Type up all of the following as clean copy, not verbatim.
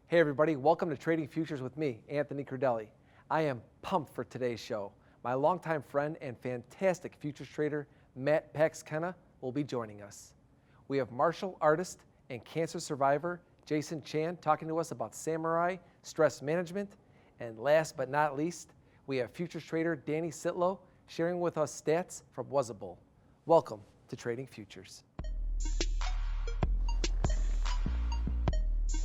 Hey everybody, welcome to Trading Futures with me, Anthony Crudele. I am pumped for today's show. My longtime friend and fantastic futures trader, PAX Kenah, will be joining us. We have martial artist and cancer survivor, Jason Chan, talking to us about samurai, stress management, and last but not least, we have futures trader Dani Sittloh sharing with us stats from Wazzabull. Welcome to Trading Futures.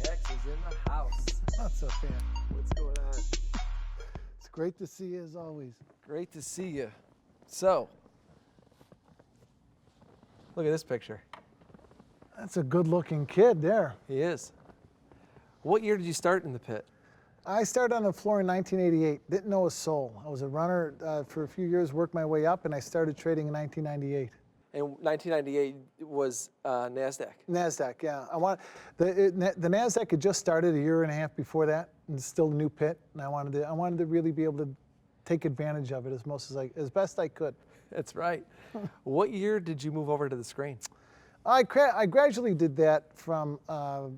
PAX is in the house. What's up, man? What's going on? It's great to see you as always. Great to see you. So, look at this picture. That's a good-looking kid there. He is. What year did you start in the pit? I started on the floor in 1988. Didn't know a soul. I was a runner for a few years, worked my way up, and I started trading in 1998. And 1998 was Nasdaq. Nasdaq, yeah. The Nasdaq had just started a year and a half before that, and it's still a new pit. And I wanted to really be able to take advantage of it as best I could. That's right. What year did you move over to the screen? I gradually did that from a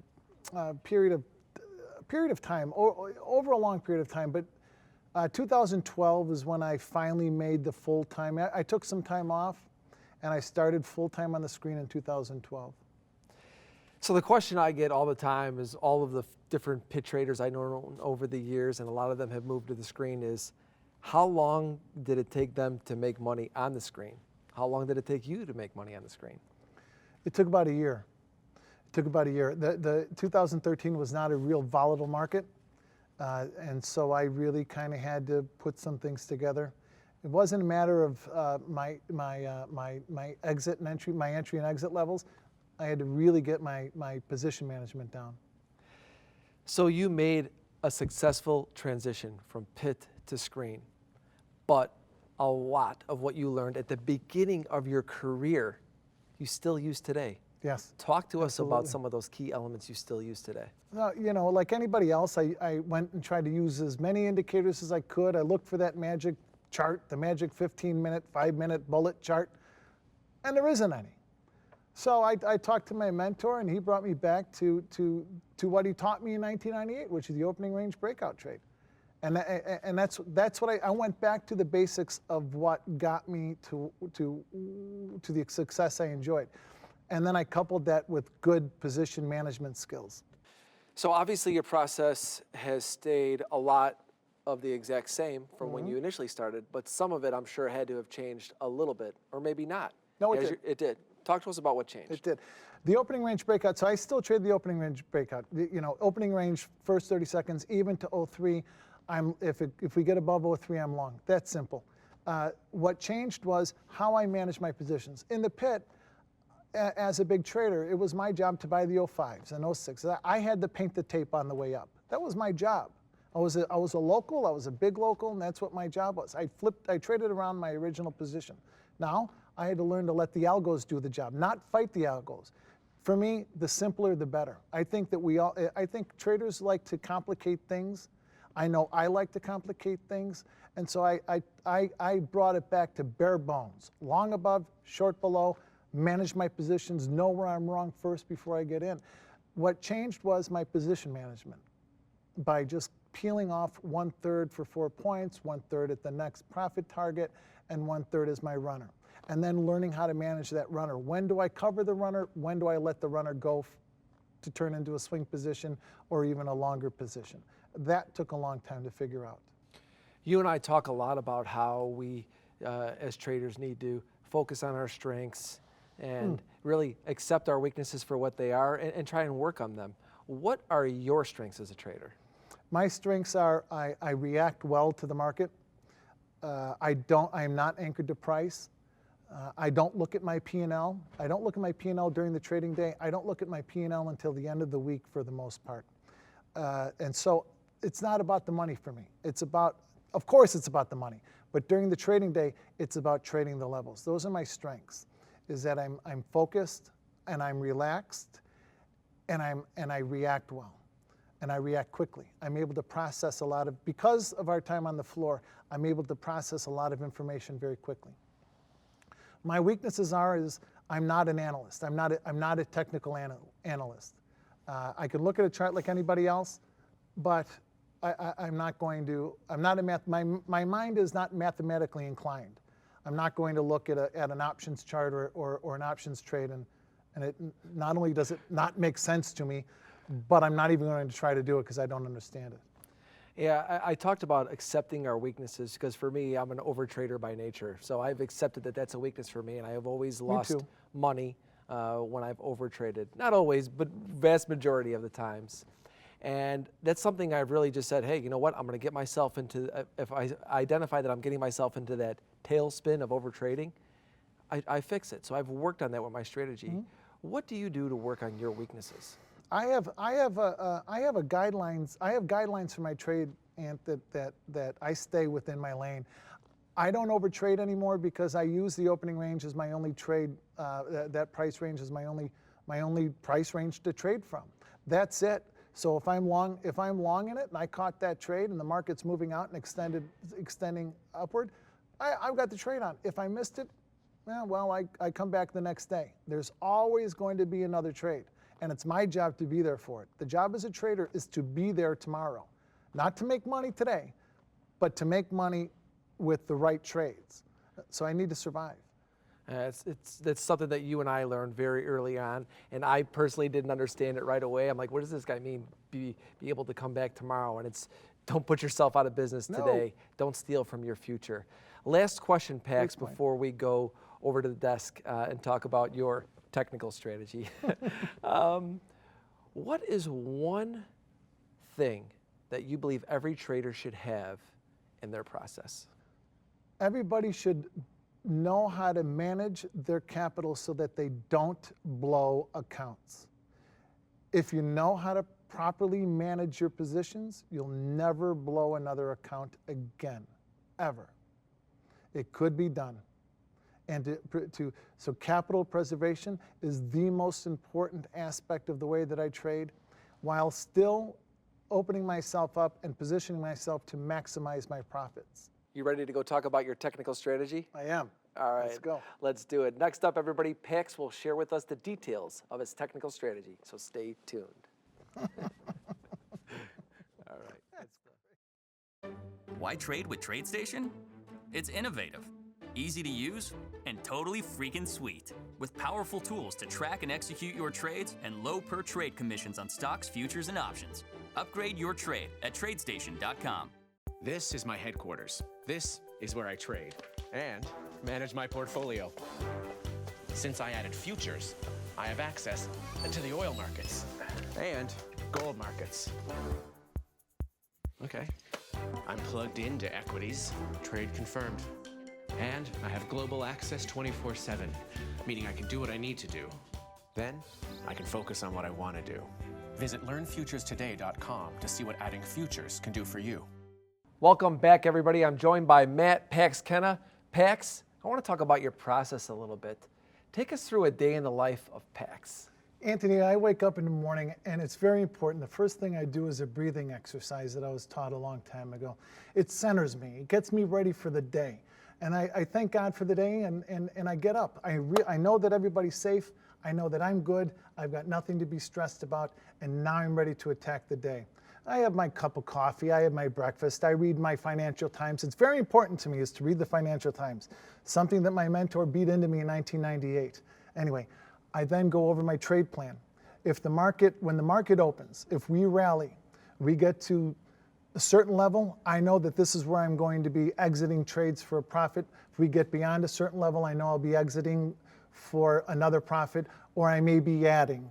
period of time, over a long period of time. But 2012 is when I finally made the full time. I took some time off, and I started full time on the screen in 2012. So the question I get all the time is all of the different pit traders I know over the years, and a lot of them have moved to the screen, is how long did it take them to make money on the screen? How long did it take you to make money on the screen? It took about a year. The 2013 was not a real volatile market, and so I really kind of had to put some things together. It wasn't a matter of my exit and entry, my entry and exit levels. I had to really get my position management down. So you made a successful transition from pit to screen, but a lot of what you learned at the beginning of your career, you still use today. Yes. Talk to us about some of those key elements you still use today. You know, like anybody else, I went and tried to use as many indicators as I could. I looked for that magic chart, the magic 15-minute, 5-minute bullet chart, and there isn't any. So I talked to my mentor, and he brought me back to what he taught me in 1998, which is the opening range breakout trade. And that's what I went back to the basics of what got me to the success I enjoyed. And then I coupled that with good position management skills. So obviously your process has stayed a lot of the exact same from when you initially started, but some of it I'm sure had to have changed a little bit, or maybe not. No, it did. It did. Talk to us about what changed. It did. The opening range breakout, so I still trade the opening range breakout. Opening range, first 30 seconds, even to 03, if we get above 03, I'm long. That's simple. What changed was how I manage my positions. In the pit, as a big trader, it was my job to buy the 05s and 06s. I had to paint the tape on the way up. That was my job. I was a local, I was a big local, and that's what my job was. I traded around my original position. Now, I had to learn to let the algos do the job, not fight the algos. For me, the simpler, the better. I think traders like to complicate things. I know I like to complicate things, and so I brought it back to bare bones. Long above, short below, manage my positions, know where I'm wrong first before I get in. What changed was my position management. By just peeling off 1/3 for 4 points, 1/3 at the next profit target, and 1/3 as my runner. And then learning how to manage that runner. When do I cover the runner? When do I let the runner go to turn into a swing position or even a longer position? That took a long time to figure out. You and I talk a lot about how we, as traders, need to focus on our strengths and really accept our weaknesses for what they are and try and work on them. What are your strengths as a trader? My strengths are I react well to the market. I'm not anchored to price. I don't look at my P&L. I don't look at my P&L during the trading day. I don't look at my P&L until the end of the week for the most part. And so it's not about the money for me. Of course it's about the money, but during the trading day, it's about trading the levels. Those are my strengths, is that I'm focused and I'm relaxed and I react well. And I react quickly. I'm able to process because of our time on the floor, I'm able to process a lot of information very quickly. My weaknesses is I'm not an analyst. I'm not a technical analyst. I can look at a chart like anybody else, but I'm not going to, my mind is not mathematically inclined. I'm not going to look at an options chart or an options trade and it not only does it not make sense to me, but I'm not even going to try to do it because I don't understand it. Yeah, I talked about accepting our weaknesses because for me, I'm an overtrader by nature. So I've accepted that that's a weakness for me, and I have always lost money when I've overtraded. Not always, but vast majority of the times. And that's something I've really just said, hey, you know what? I'm going to get myself into, if I identify that I'm getting myself into that tailspin of overtrading, I fix it. So I've worked on that with my strategy. Mm-hmm. What do you do to work on your weaknesses? I have guidelines for my trade, Ant, that I stay within my lane. I don't overtrade anymore because I use the opening range as my only trade. That price range is my only price range to trade from. That's it. So if I'm long in it and I caught that trade and the market's moving out and extending upward, I've got the trade on. If I missed it, well, I come back the next day. There's always going to be another trade. And it's my job to be there for it. The job as a trader is to be there tomorrow. Not to make money today, but to make money with the right trades. So I need to survive. That's something that you and I learned very early on, and I personally didn't understand it right away. I'm like, what does this guy mean, be able to come back tomorrow? And it's, don't put yourself out of business today. Don't steal from your future. Last question, Pax, before we go over to the desk and talk about your technical strategy. What is one thing that you believe every trader should have in their process? Everybody should know how to manage their capital so that they don't blow accounts. If you know how to properly manage your positions, you'll never blow another account again, ever. It could be done. And so capital preservation is the most important aspect of the way that I trade, while still opening myself up and positioning myself to maximize my profits. You ready to go talk about your technical strategy? I am. All right. Let's go. Let's do it. Next up, everybody, Pax will share with us the details of his technical strategy, so stay tuned. All right. Let's go. Why trade with Tradestation? It's innovative, easy to use, and totally freaking sweet. With powerful tools to track and execute your trades and low per trade commissions on stocks, futures, and options. Upgrade your trade at Tradestation.com. This is my headquarters. This is where I trade and manage my portfolio. Since I added futures, I have access to the oil markets and gold markets. Okay, I'm plugged into equities, trade confirmed. And I have global access 24/7, meaning I can do what I need to do. Then I can focus on what I want to do. Visit learnfuturestoday.com to see what adding futures can do for you. Welcome back, everybody. I'm joined by Matt Pax Kenah. Pax, I want to talk about your process a little bit. Take us through a day in the life of Pax. Anthony, I wake up in the morning and it's very important. The first thing I do is a breathing exercise that I was taught a long time ago. It centers me. It gets me ready for the day. And I thank God for the day, and I get up. I know that everybody's safe. I know that I'm good. I've got nothing to be stressed about, and now I'm ready to attack the day. I have my cup of coffee. I have my breakfast. I read my Financial Times. It's very important to me is to read the Financial Times, something that my mentor beat into me in 1998. Anyway, I then go over my trade plan. When the market opens, if we rally, we get to a certain level, I know that this is where I'm going to be exiting trades for a profit. If we get beyond a certain level, I know I'll be exiting for another profit, or I may be adding.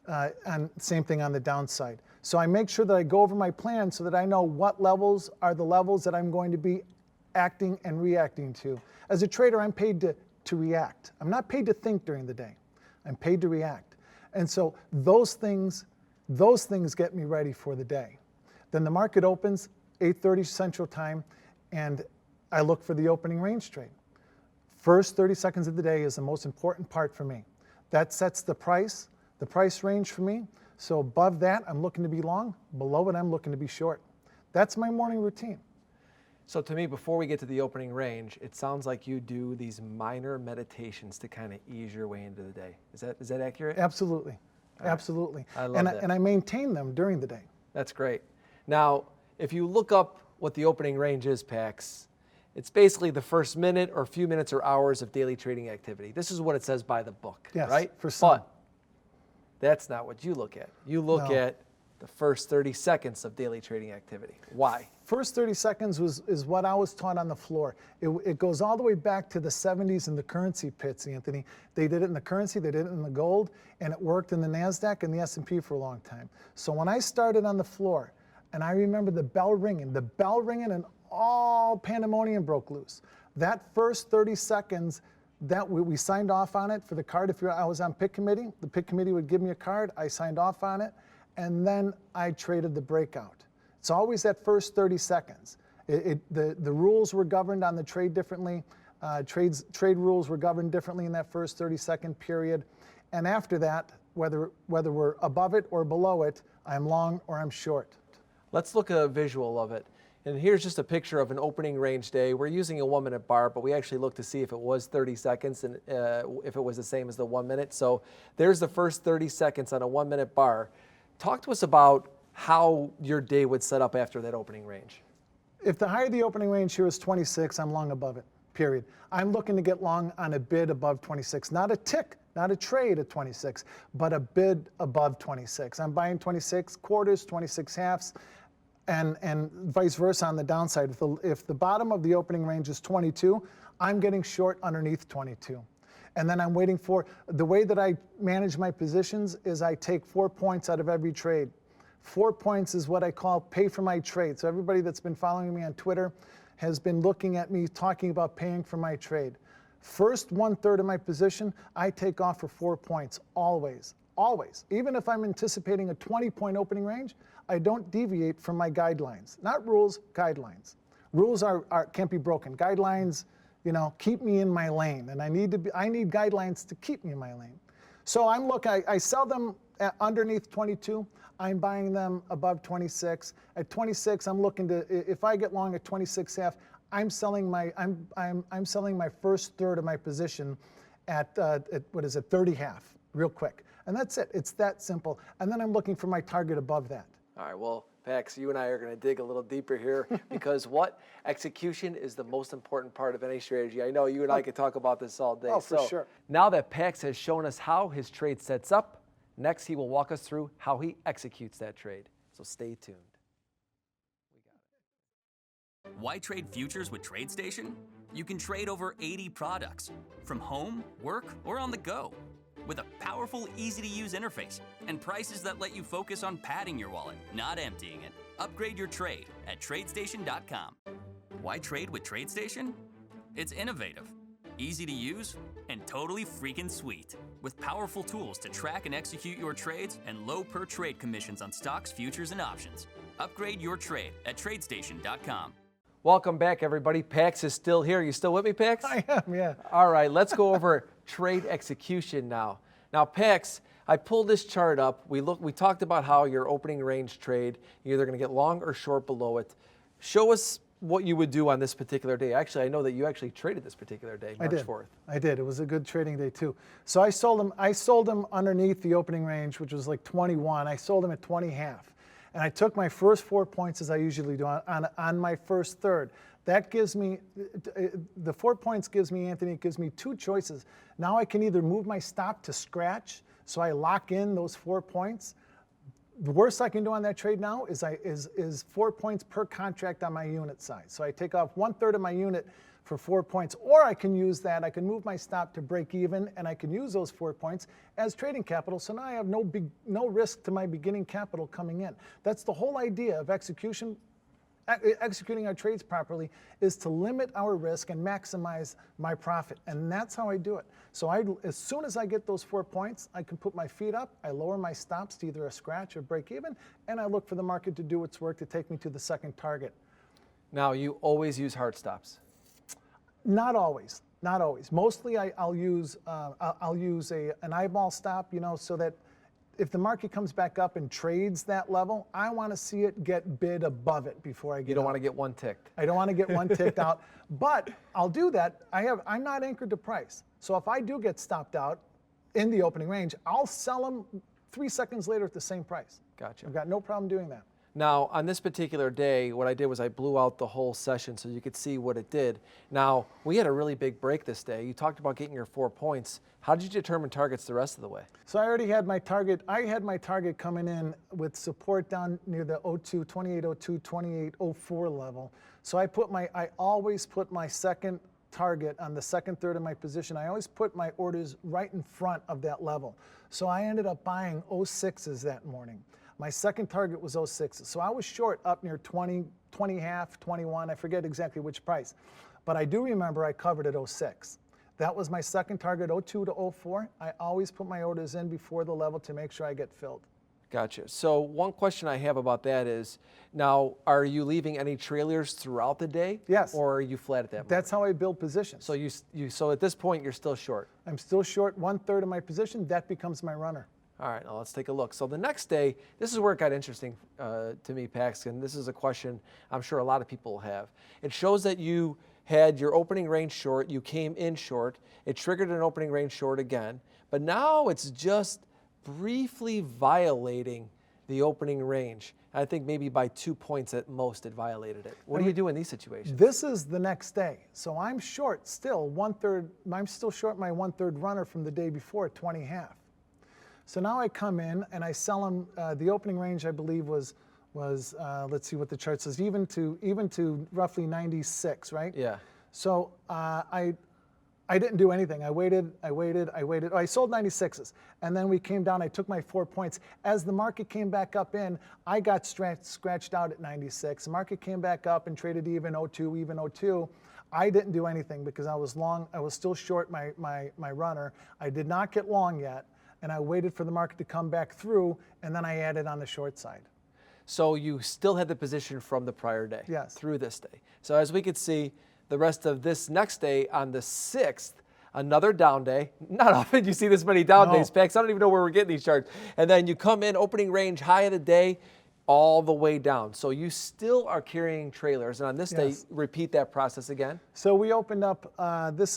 And same thing on the downside. So I make sure that I go over my plan so that I know what levels are the levels that I'm going to be acting and reacting to. As a trader, I'm paid to react. I'm not paid to think during the day. I'm paid to react. And so those things get me ready for the day. Then the market opens 8:30 Central Time, and I look for the opening range trade. First 30 seconds of the day is the most important part for me. That sets the price range for me. So above that, I'm looking to be long. Below it, I'm looking to be short. That's my morning routine. So to me, before we get to the opening range, it sounds like you do these minor meditations to kind of ease your way into the day. Is that accurate? Absolutely. All right. Absolutely. I love that. And I maintain them during the day. That's great. Now, if you look up what the opening range is, PAX, it's basically the first minute or few minutes or hours of daily trading activity. This is what it says by the book, Yes, right? for some. But that's not what you look at. You look No. at the first 30 seconds of daily trading activity. Why? First 30 seconds is what I was taught on the floor. It goes all the way back to the 70s in the currency pits, Anthony. They did it in the currency, they did it in the gold, and it worked in the Nasdaq and the S&P for a long time. So when I started on the floor, and I remember the bell ringing, and all pandemonium broke loose. That first 30 seconds, that we signed off on it for the card. I was on pick committee, the pick committee would give me a card, I signed off on it, and then I traded the breakout. It's always that first 30 seconds. The rules were governed on the trade differently. Trade rules were governed differently in that first 30-second period. And after that, whether we're above it or below it, I'm long or I'm short. Let's look at a visual of it. And here's just a picture of an opening range day. We're using a 1-minute bar, but we actually looked to see if it was 30 seconds and if it was the same as the 1 minute. So there's the first 30 seconds on a 1-minute bar. Talk to us about how your day would set up after that opening range. If the higher the opening range here is 26, I'm long above it, period. I'm looking to get long on a bid above 26. Not a tick, not a trade at 26, but a bid above 26. I'm buying 26 quarters, 26 halves, and vice versa on the downside. If the bottom of the opening range is 22, I'm getting short underneath 22. And then I'm waiting for, the way that I manage my positions is I take 4 points out of every trade. 4 points is what I call pay for my trade. So everybody that's been following me on Twitter has been looking at me talking about paying for my trade. First 1/3 of my position, I take off for 4 points, always, always. Even if I'm anticipating a 20-point opening range, I don't deviate from my guidelines. Not rules, guidelines. Rules can't be broken. Guidelines, keep me in my lane, and I need guidelines to keep me in my lane. So I sell them underneath 22. I'm buying them above 26. At 26, I'm looking to, if I get long at 26 half, I'm selling my first third of my position at 30 half, real quick. And that's it. It's that simple. And then I'm looking for my target above that. All right, well, PAX, you and I are going to dig a little deeper here because execution is the most important part of any strategy. I know you and I could talk about this all day. Oh, for sure. Now that PAX has shown us how his trade sets up, next he will walk us through how he executes that trade. So stay tuned. Why trade futures with Tradestation? You can trade over 80 products from home, work, or on the go with a powerful, easy-to-use interface and prices that let you focus on padding your wallet, not emptying it. Upgrade your trade at Tradestation.com. Why trade with Tradestation? It's innovative, easy to use, and totally freaking sweet. With powerful tools to track and execute your trades and low per-trade commissions on stocks, futures, and options. Upgrade your trade at Tradestation.com. Welcome back, everybody. PAX is still here. You still with me, PAX? I am, yeah. All right, let's go over trade execution now. Now, PAX, I pulled this chart up. We talked about how your opening range trade, you're either going to get long or short below it. Show us what you would do on this particular day. Actually, I know that you actually traded this particular day, March 4th. I did. It was a good trading day too. So I sold them underneath the opening range, which was like 21. I sold them at 20 half. And I took my first 4 points, as I usually do, on my first third. That gives me, the 4 points gives me, Anthony, it gives me two choices. Now I can either move my stop to scratch, so I lock in those 4 points. The worst I can do on that trade now is 4 points per contract on my unit size. So I take off 1/3 of my unit for 4 points, or I can use that. I can move my stop to break even, and I can use those 4 points as trading capital. So now I have no risk to my beginning capital coming in. That's the whole idea of executing our trades properly, is to limit our risk and maximize my profit. And that's how I do it. So as soon as I get those 4 points, I can put my feet up, I lower my stops to either a scratch or break even, and I look for the market to do its work to take me to the second target. Now, you always use hard stops. Not always, not always. Mostly I'll use an eyeball stop, so that if the market comes back up and trades that level, I want to see it get bid above it before I get. You don't out. want to get one ticked. I don't want to get one ticked out, but I'll do that. I'm not anchored to price. So if I do get stopped out in the opening range, I'll sell them 3 seconds later at the same price. Gotcha. I've got no problem doing that. Now, on this particular day, what I did was I blew out the whole session so you could see what it did. Now, we had a really big break this day. You talked about getting your 4 points. How did you determine targets the rest of the way? So I already had my target. I had my target coming in with support down near the 2802, 2804 level. So I always put my second target on the second third of my position. I always put my orders right in front of that level. So I ended up buying 06s that morning. My second target was 06s. So I was short up near 20 half, 21. I forget exactly which price. But I do remember I covered at 06. That was my second target, 02 to 04. I always put my orders in before the level to make sure I get filled. Gotcha. So one question I have about that is, now, are you leaving any trailers throughout the day? Yes. Or are you flat at that moment? That's how I build positions. So so at this point, you're still short. I'm still short 1/3 of my position. That becomes my runner. All right, now let's take a look. So the next day, this is where it got interesting to me, Pax, and this is a question I'm sure a lot of people have. It shows that you had your opening range short, you came in short, it triggered an opening range short again, but now it's just briefly violating the opening range. I think maybe by 2 points at most it violated it. What do you do in these situations? This is the next day. So I'm short still 1/3. I'm still short my 1/3 runner from the day before at 20 half. So now I come in and I sell them. The opening range I believe was let's see what the chart says, even to roughly 96, right? Yeah. So I didn't do anything. I waited. Oh, I sold 96s, and then we came down. I took my 4 points. As the market came back up in, I got scratched out at 96. The market came back up and traded even 02. I didn't do anything because I was long. I was still short my runner. I did not get long yet, and I waited for the market to come back through, and then I added on the short side. So you still had the position from the prior day. Yes. Through this day. So as we could see, the rest of this next day on the 6th, another down day. Not often you see this many down days, Pax. I don't even know where we're getting these charts. And then you come in, opening range, high of the day, all the way down. So you still are carrying trailers. And on this day, repeat that process again. So we opened up, this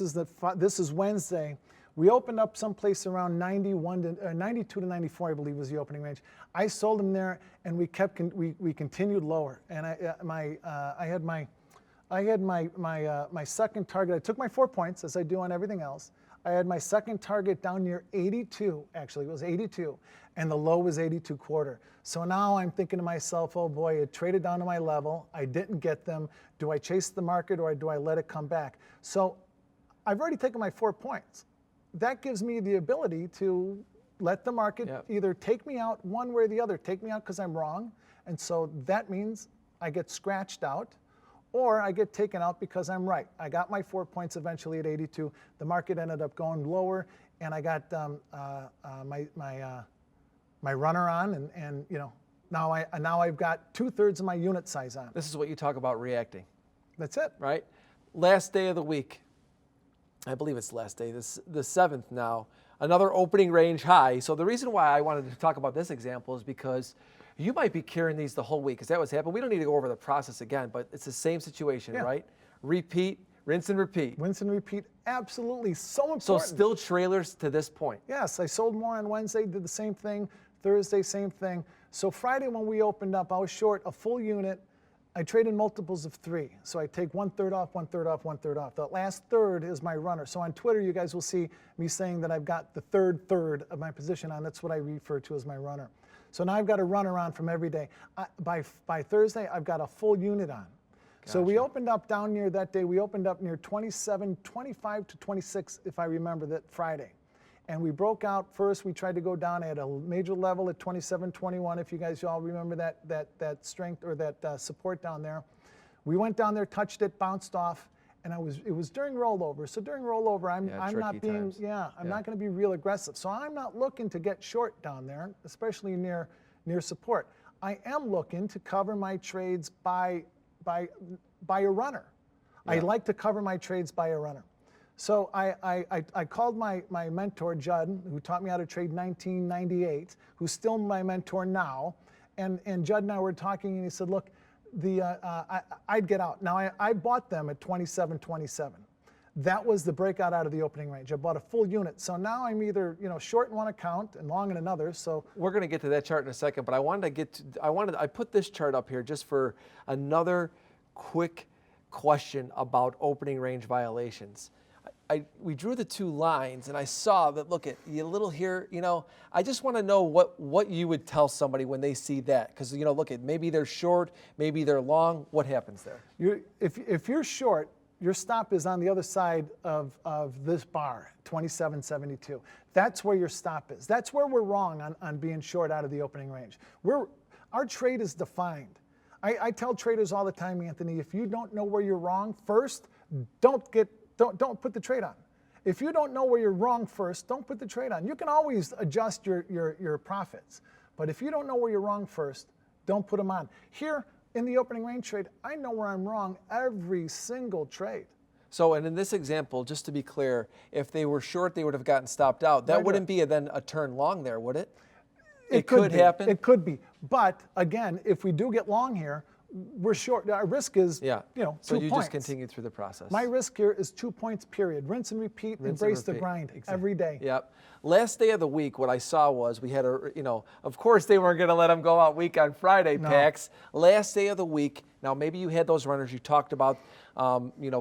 is Wednesday. We opened up someplace around 92 to 94, I believe, was the opening range. I sold them there, and we continued lower. And I had my second target. I took my 4 points, as I do on everything else. I had my second target down near 82. Actually, it was 82, and the low was 82.25. So now I'm thinking to myself, oh boy, it traded down to my level. I didn't get them. Do I chase the market or do I let it come back? So I've already taken my 4 points. That gives me the ability to let the market either take me out one way or the other. Take me out because I'm wrong, and so that means I get scratched out, or I get taken out because I'm right. I got my 4 points eventually at 82. The market ended up going lower, and I got my runner on, and you know, now I've got 2/3 of my unit size on. This is what you talk about reacting. That's it. Right? Last day of the week. I believe it's the last day, the 7th now, another opening range high. So the reason why I wanted to talk about this example is because you might be carrying these the whole week. Is that what's happened? We don't need to go over the process again, but it's the same situation, right? Repeat, rinse and repeat. Rinse and repeat, absolutely, so important. So still trailers to this point. Yes, I sold more on Wednesday, did the same thing. Thursday, same thing. So Friday when we opened up, I was short a full unit. I trade in multiples of 3. So I take 1/3 off, 1/3 off, 1/3 off. The last third is my runner. So on Twitter, you guys will see me saying that I've got the third of my position on. That's what I refer to as my runner. So now I've got a runner on from every day. By Thursday, I've got a full unit on. Gotcha. So we opened up down near that day, we opened up near 27, 25 to 26, if I remember that Friday. And we broke out first. We tried to go down at a major level at 27.21. If you guys all remember that strength or that support down there, we went down there, touched it, bounced off, and it was during rollover. So during rollover, I'm not being not going to be real aggressive. So I'm not looking to get short down there, especially near support. I am looking to cover my trades by a runner. Yeah. I like to cover my trades by a runner. So I called my mentor, Judd, who taught me how to trade 1998, who's still my mentor now. And Judd and I were talking, and he said, look, I'd get out. Now, I bought them at 27.27. That was the breakout out of the opening range. I bought a full unit. So now I'm either, short in one account and long in another. So We're going to get to that chart in a second, but I put this chart up here just for another quick question about opening range violations. We drew the two lines, and I saw that, look at you little here, I just want to know what you would tell somebody when they see that. Because, look at, maybe they're short, maybe they're long. What happens there? If you're short, your stop is on the other side of this bar, 27.72. That's where your stop is. That's where we're wrong on being short out of the opening range. Our trade is defined. I tell traders all the time, Anthony, if you don't know where you're wrong first, don't put the trade on. If you don't know where you're wrong first, don't put the trade on. You can always adjust your profits. But if you don't know where you're wrong first, don't put them on. Here, in the opening range trade, I know where I'm wrong every single trade. So, and in this example, just to be clear, if they were short, they would have gotten stopped out. That wouldn't be then a turn long there, would it? It could happen. It could be. But again, if we do get long here, we're short. Our risk is, 2 points. So you just continue through the process. My risk here is 2 points, period. Rinse and repeat, embrace the grind every day. Yep. Last day of the week, what I saw was we had of course they weren't going to let them go out week on Friday, PAX. Last day of the week, now maybe you had those runners you talked about,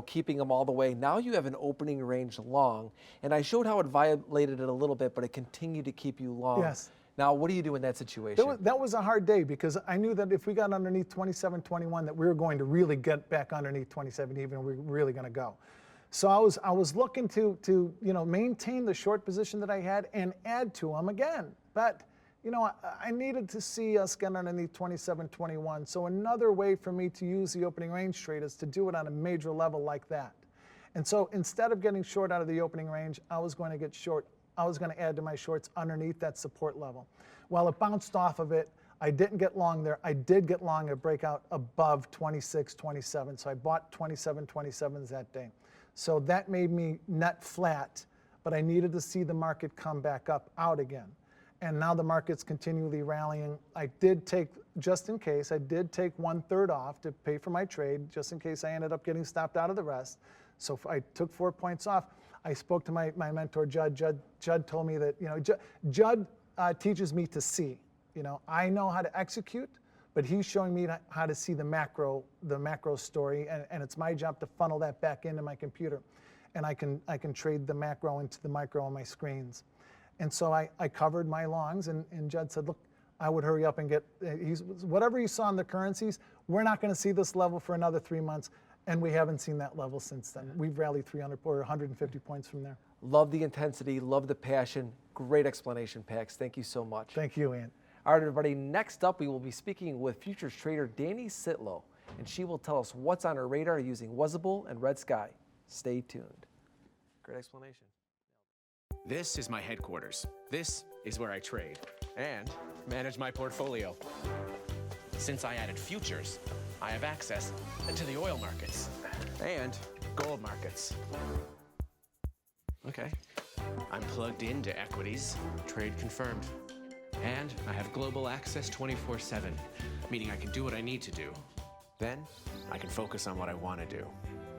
keeping them all the way. Now you have an opening range long, and I showed how it violated it a little bit, but it continued to keep you long. Yes. Now, what do you do in that situation? That was a hard day because I knew that if we got underneath 27.21 that we were going to really get back underneath 27 even, we were really going to go. So I was looking to maintain the short position that I had and add to them again. But I needed to see us get underneath 27.21. So another way for me to use the opening range trade is to do it on a major level like that. And so instead of getting short out of the opening range, I was going to get short. I was going to add to my shorts underneath that support level. While it bounced off of it, I didn't get long there. I did get long a breakout above 26.27. So I bought 27.27s that day. So that made me net flat, but I needed to see the market come back up out again. And now the market's continually rallying. I did take, just in case, I did take 1/3 off to pay for my trade, just in case I ended up getting stopped out of the rest. So I took 4 points off. I spoke to my mentor, Judd. Judd told me that, Judd teaches me to see. I know how to execute, but he's showing me how to see the macro story, and it's my job to funnel that back into my computer. And I can trade the macro into the micro on my screens. And so I covered my longs, and Judd said, look, I would hurry up and get, whatever you saw in the currencies, we're not going to see this level for another 3 months. And we haven't seen that level since then. We've rallied 300 or 150 points from there. Love the intensity, love the passion. Great explanation, PAX. Thank you so much. Thank you, Ant. All right, everybody. Next up, we will be speaking with futures trader Dani Sittloh, and she will tell us what's on her radar using Wazzabull and Red Sky. Stay tuned. Great explanation. This is my headquarters. This is where I trade and manage my portfolio. Since I added futures, I have access to the oil markets and gold markets. Okay, I'm plugged into equities, trade confirmed. And I have global access 24/7, meaning I can do what I need to do. Then I can focus on what I want to do.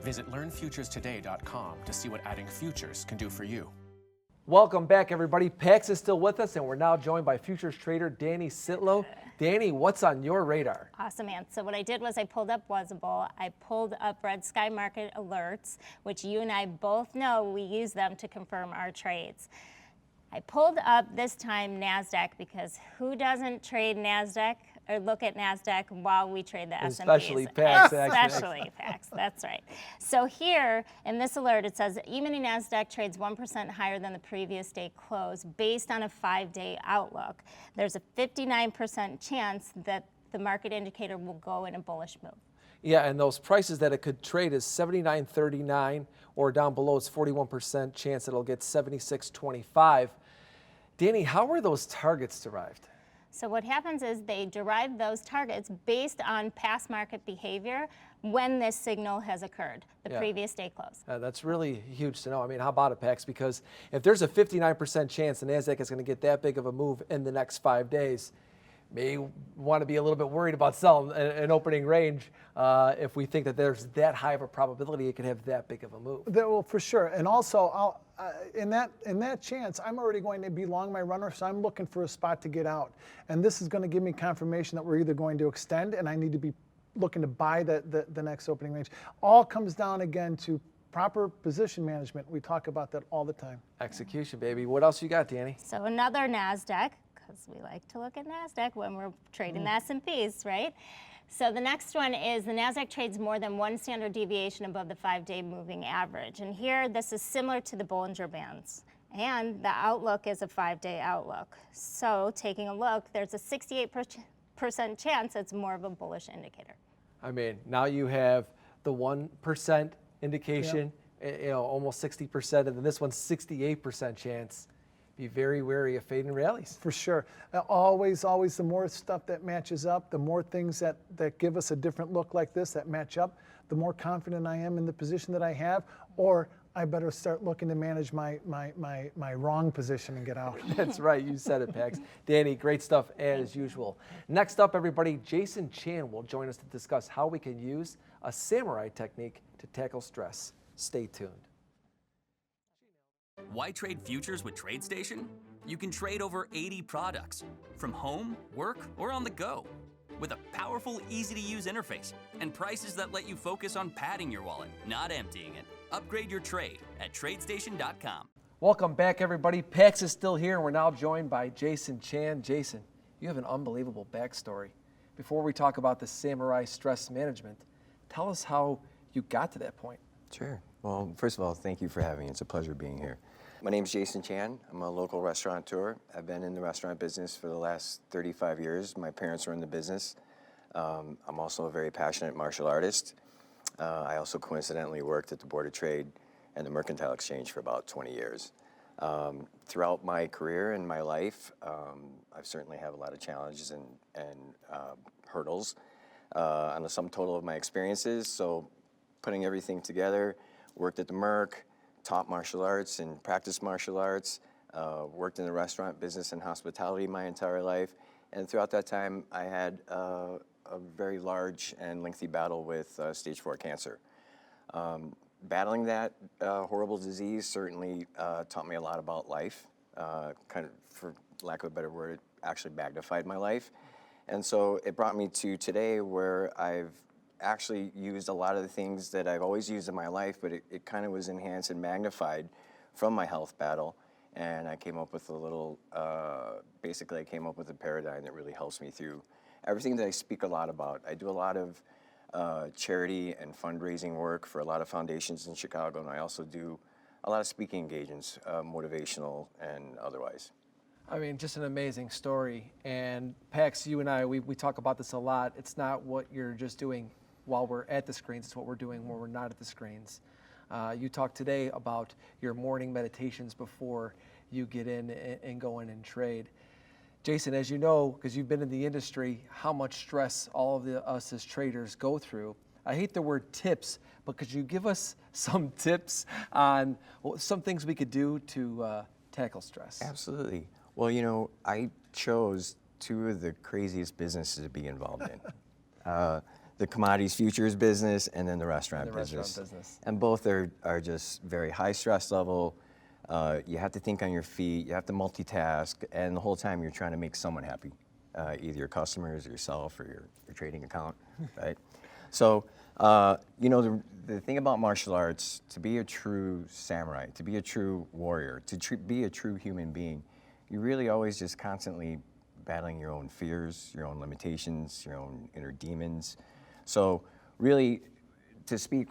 Visit learnfuturestoday.com to see what adding futures can do for you. Welcome back, everybody. PAX is still with us, and we're now joined by futures trader Dani Sittloh. Dani, what's on your radar? Awesome, man. So what I did was I pulled up Wazzabull. I pulled up Red Sky Market Alerts, which you and I both know we use them to confirm our trades. I pulled up this time NASDAQ because who doesn't trade NASDAQ or look at NASDAQ while we trade the S&Ps? Especially PAX, actually. Especially PAX, that's right. So here in this alert it says E-mini Nasdaq trades 1% higher than the previous day close based on a 5-day outlook. There's a 59% chance that the market indicator will go in a bullish move. Yeah, and those prices that it could trade is 79.39, or down below it's 41% chance that it'll get 76.25. Dani, how were those targets derived? So what happens is they derive those targets based on past market behavior when this signal has occurred, the previous day close. That's really huge to know. I mean, how about it, PAX? Because if there's a 59% chance the NASDAQ is going to get that big of a move in the next 5 days, may want to be a little bit worried about selling an opening range if we think that there's that high of a probability it can have that big of a move. Well, for sure. And also, in that chance, I'm already going to be long my runner, so I'm looking for a spot to get out. And this is going to give me confirmation that we're either going to extend, and I need to be looking to buy the next opening range. All comes down again to proper position management. We talk about that all the time. Execution, baby. What else you got, Dani? So another Nasdaq, because we like to look at Nasdaq when we're trading the S&Ps, right? So the next one is the Nasdaq trades more than one standard deviation above the 5-day moving average. And here, this is similar to the Bollinger Bands. And the outlook is a 5-day outlook. So taking a look, there's a 68% chance it's more of a bullish indicator. I mean, now you have the 1% indication, almost 60%, and then this one's 68% chance. Be very wary of fading rallies. For sure. Always, the more stuff that matches up, the more things that give us a different look like this that match up, the more confident I am in the position that I have, or I better start looking to manage my wrong position and get out. That's right, you said it, Pax. Dani, great stuff as usual. Next up, everybody, Jason Chan will join us to discuss how we can use a samurai technique to tackle stress. Stay tuned. Why trade futures with Tradestation? You can trade over 80 products from home, work, or on the go with a powerful, easy-to-use interface and prices that let you focus on padding your wallet, not emptying it. Upgrade your trade at Tradestation.com. Welcome back, everybody. Pax is still here, and we're now joined by Jason Chan. Jason, you have an unbelievable backstory. Before we talk about the samurai stress management, tell us how you got to that point. Sure. Well, first of all, thank you for having me. It's a pleasure being here. My name is Jason Chan. I'm a local restaurateur. I've been in the restaurant business for the last 35 years. My parents were in the business. I'm also a very passionate martial artist. I also coincidentally worked at the Board of Trade and the Mercantile Exchange for about 20 years. Throughout my career and my life, I've certainly have a lot of challenges and hurdles on the sum total of my experiences. So putting everything together, worked at the Merc, taught martial arts and practiced martial arts, worked in the restaurant business and hospitality my entire life. And throughout that time, I had a very large and lengthy battle with stage 4 cancer. Battling that horrible disease certainly taught me a lot about life. Kind of, for lack of a better word, it actually magnified my life. And so it brought me to today where I've actually used a lot of the things that I've always used in my life, but it kind of was enhanced and magnified from my health battle. And I came up with a little, basically I came up with a paradigm that really helps me through everything that I speak a lot about. I do a lot of charity and fundraising work for a lot of foundations in Chicago, and I also do a lot of speaking engagements, motivational and otherwise. I mean, just an amazing story. And Pax, you and I, we talk about this a lot. It's not what you're just doing while we're at the screens, it's what we're doing when we're not at the screens. You talked today about your morning meditations before you get in and go in and trade. Jason, as you know, because you've been in the industry, how much stress all of us as traders go through. I hate the word tips, but could you give us some tips on some things we could do to tackle stress? Absolutely. Well, you know, I chose two of the craziest businesses to be involved in. The commodities futures business and then the restaurant business. And both are just very high stress level. You have to think on your feet, you have to multitask, and the whole time you're trying to make someone happy, either your customers, or yourself, or your trading account, right? So, you know, the thing about martial arts, to be a true samurai, to be a true warrior, to be a true human being, you really always just constantly battling your own fears, your own limitations, your own inner demons. So really, to speak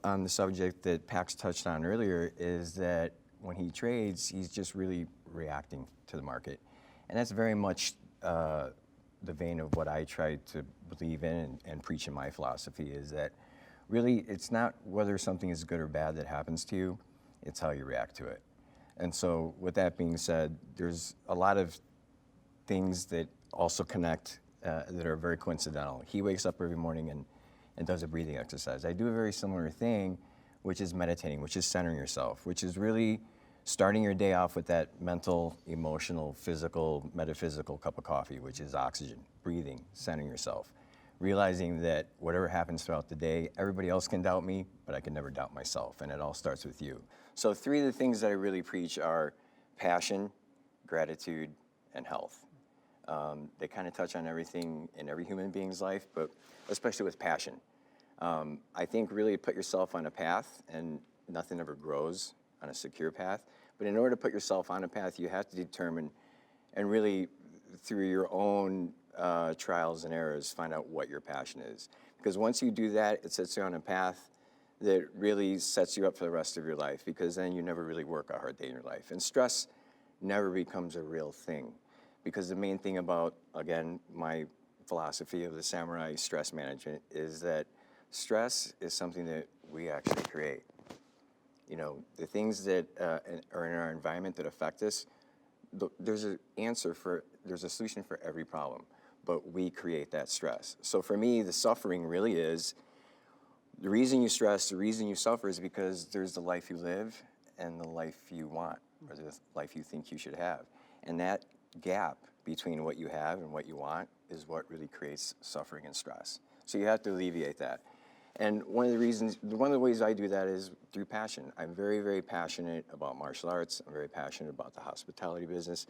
on the subject that Pax touched on earlier, is that when he trades, he's just really reacting to the market. And that's very much the vein of what I try to believe in and preach in my philosophy, is that really it's not whether something is good or bad that happens to you, it's how you react to it. And so with that being said, there's a lot of things that also connect that are very coincidental. He wakes up every morning and does a breathing exercise. I do a very similar thing, which is meditating, which is centering yourself, which is really starting your day off with that mental, emotional, physical, metaphysical cup of coffee, which is oxygen, breathing, centering yourself, realizing that whatever happens throughout the day, everybody else can doubt me, but I can never doubt myself, and it all starts with you. So 3 of the things that I really preach are passion, gratitude, and health. They kind of touch on everything in every human being's life, but especially with passion. I think really put yourself on a path, and nothing ever grows on a secure path. But in order to put yourself on a path, you have to determine and really, through your own trials and errors, find out what your passion is. Because once you do that, it sets you on a path that really sets you up for the rest of your life, because then you never really work a hard day in your life. And stress never becomes a real thing. Because the main thing about, again, my philosophy of the samurai stress management is that stress is something that we actually create. You know, the things that are in our environment that affect us, there's a solution for every problem, but we create that stress. So for me, the suffering really is, the reason you stress, the reason you suffer is because there's the life you live and the life you want, or the life you think you should have. And that gap between what you have and what you want is what really creates suffering and stress. So you have to alleviate that. And one of the ways I do that is through passion. I'm very, very passionate about martial arts. I'm very passionate about the hospitality business.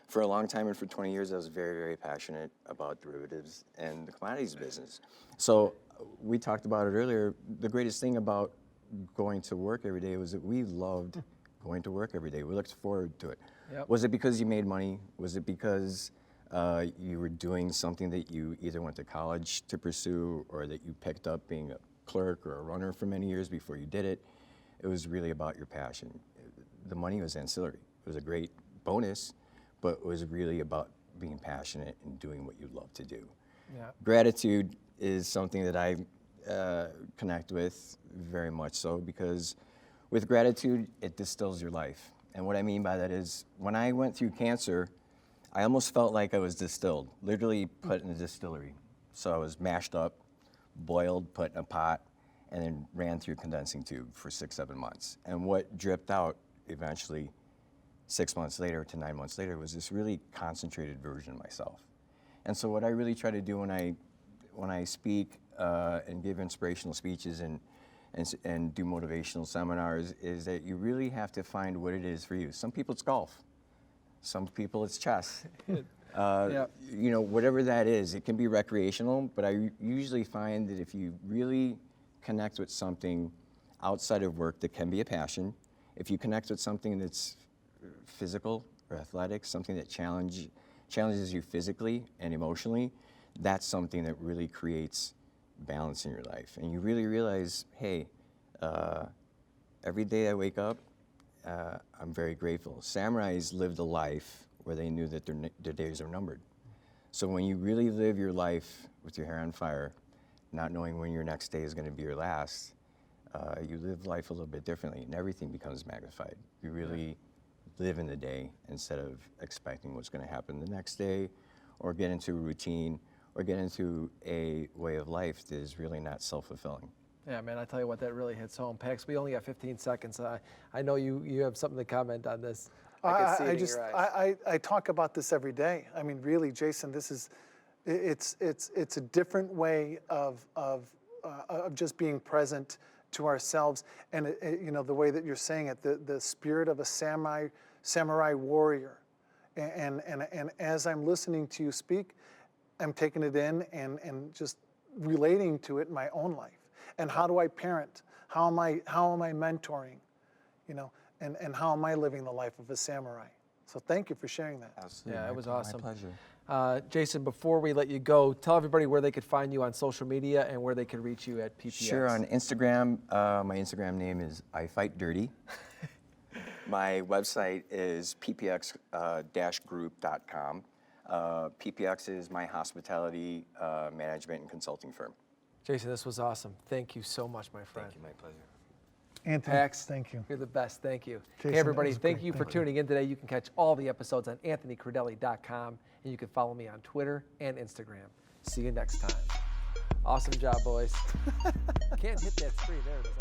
For a long time, and for 20 years, I was very, very passionate about derivatives and the commodities business. So we talked about it earlier. The greatest thing about going to work every day was that we loved going to work every day. We looked forward to it. Yep. Was it because you made money? Was it because you were doing something that you either went to college to pursue, or that you picked up being a clerk or a runner for many years before you did it? It was really about your passion. The money was ancillary. It was a great bonus, but it was really about being passionate and doing what you love to do. Yeah. Gratitude is something that I connect with very much so, because with gratitude, it distills your life. And what I mean by that is, when I went through cancer, I almost felt like I was distilled, literally put in a distillery. So I was mashed up, boiled, put in a pot, and then ran through a condensing tube for 6-7 months. And what dripped out eventually 6 months later to 9 months later was this really concentrated version of myself. And so what I really try to do when I speak and give inspirational speeches and do motivational seminars is that you really have to find what it is for you. Some people it's golf. Some people it's chess. You know, whatever that is, it can be recreational, but I usually find that if you really connect with something outside of work that can be a passion, if you connect with something that's physical or athletic, something that challenges you physically and emotionally, that's something that really creates balance in your life. And you really realize, hey, every day I wake up, I'm very grateful. Samurais lived a life where they knew that their days are numbered. So when you really live your life with your hair on fire, not knowing when your next day is going to be your last, you live life a little bit differently, and everything becomes magnified. You really live in the day instead of expecting what's going to happen the next day, or get into a routine, or get into a way of life that is really not self-fulfilling. Yeah, man, I tell you what, that really hits home. Pax, we only got 15 seconds. I know you have something to comment on this. I can see it in your eyes. I talk about this every day. I mean, really, Jason, this is, it's a different way of just being present to ourselves, and you know, the way that you're saying it, the spirit of a samurai warrior, and as I'm listening to you speak, I'm taking it in and just relating to it in my own life. And how do I parent? How am I mentoring? You know, and how am I living the life of a samurai? So thank you for sharing that. Absolutely. Yeah, it was awesome. My pleasure. Jason, before we let you go, tell everybody where they could find you on social media and where they could reach you at PPX. Sure, on Instagram, my Instagram name is I Fight Dirty. My website is ppx-group.com. PPX is my hospitality management and consulting firm. Jason, this was awesome. Thank you so much, my friend. Thank you, my pleasure. Anthony, Pax, thank you. You're the best. Thank you. Jason, hey, everybody, that was thank great. you for tuning in today. You can catch all the episodes on anthonycrudele.com, and you can follow me on Twitter and Instagram. See you next time. Awesome job, boys. Can't hit that screen. There it is.